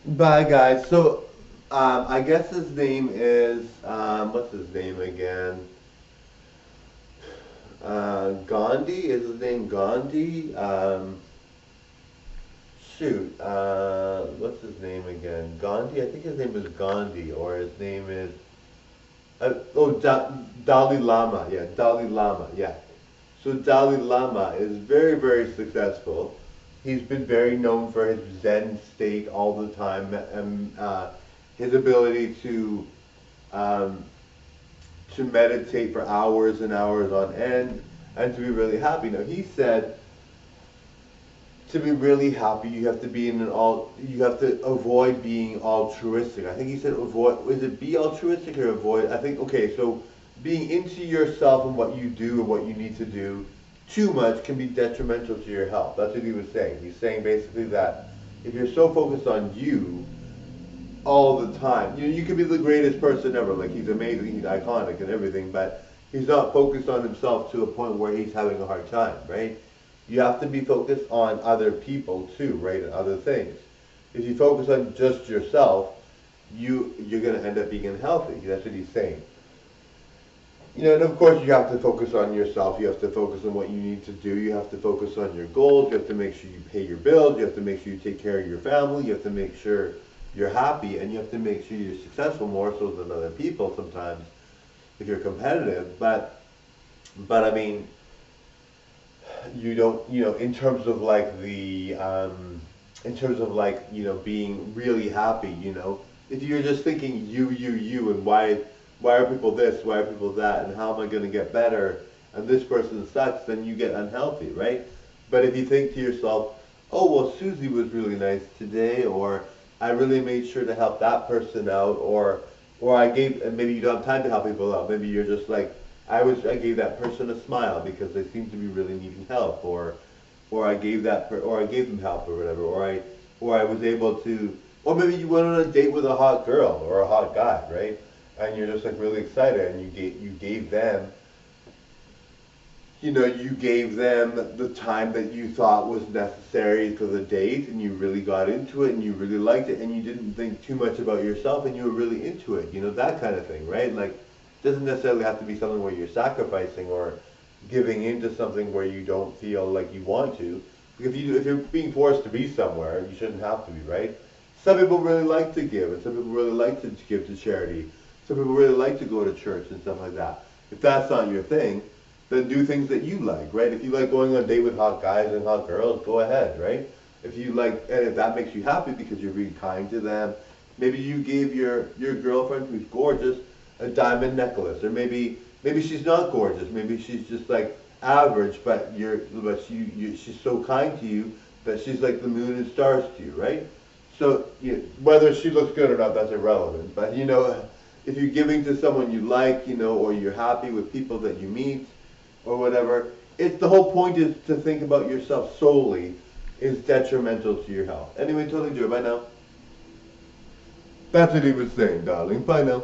Bye, guys. So, I guess his name is, what's his name again? Gandhi? Is his name Gandhi? What's his name again? Gandhi? I think his name is Gandhi, or his name is, Dalai Lama. Yeah, Dalai Lama. Yeah. So Dalai Lama is very, very successful. He's been very known for his Zen state all the time, and his ability um, to meditate for hours and hours on end, and to be really happy. Now he said to be really happy, you have to be in an all. You have to avoid being altruistic. I think he said avoid. Is it be altruistic or avoid? I think okay. So being into yourself and what you do and what you need to do too much can be detrimental to your health. That's what he was saying. He's saying basically that if you're so focused on you all the time, you could be the greatest person ever. Like he's amazing, he's iconic and everything, but he's not focused on himself to a point where he's having a hard time, right? You have to be focused on other people too, right, and other things. If you focus on just yourself, you're gonna end up being unhealthy. That's what he's saying. And of course you have to focus on yourself. You have to focus on what you need to do. You have to focus on your goals. You have to make sure you pay your bills. You have to make sure you take care of your family. You have to make sure you're happy, and you have to make sure you're successful more so than other people sometimes if you're competitive. But I mean, you don't, in terms of like in terms of like, being really happy, if you're just thinking you, and why are people this, why are people that, and how am I going to get better, and this person sucks, then you get unhealthy, right? But if you think to yourself, oh, well, Susie was really nice today, or I really made sure to help that person out, or I gave, and maybe you don't have time to help people out. Maybe you're just like, I gave that person a smile because they seem to be really needing help, or or I gave them help or whatever, or I was able to, or maybe you went on a date with a hot girl or a hot guy, right? And you're just like really excited, and you gave them, you gave them the time that you thought was necessary for the date, and you really got into it, and you really liked it, and you didn't think too much about yourself, and you were really into it, that kind of thing, right? Like, it doesn't necessarily have to be something where you're sacrificing or giving into something where you don't feel like you want to. Because if you're being forced to be somewhere, you shouldn't have to be, right? Some people really like to give, and some people really like to give to charity. Some people really like to go to church and stuff like that. If that's not your thing, then do things that you like, right? If you like going on a date with hot guys and hot girls, go ahead, right? If you like, and if that makes you happy because you're being kind to them, maybe you gave your girlfriend who's gorgeous a diamond necklace, or maybe she's not gorgeous, maybe she's just like average, she's so kind to you that she's like the moon and stars to you, right? So whether she looks good or not, that's irrelevant. But if you're giving to someone you like, or you're happy with people that you meet, or whatever, it's the whole point is to think about yourself solely is detrimental to your health. Anyway, totally do it. Bye now. That's what he was saying, darling. Bye now.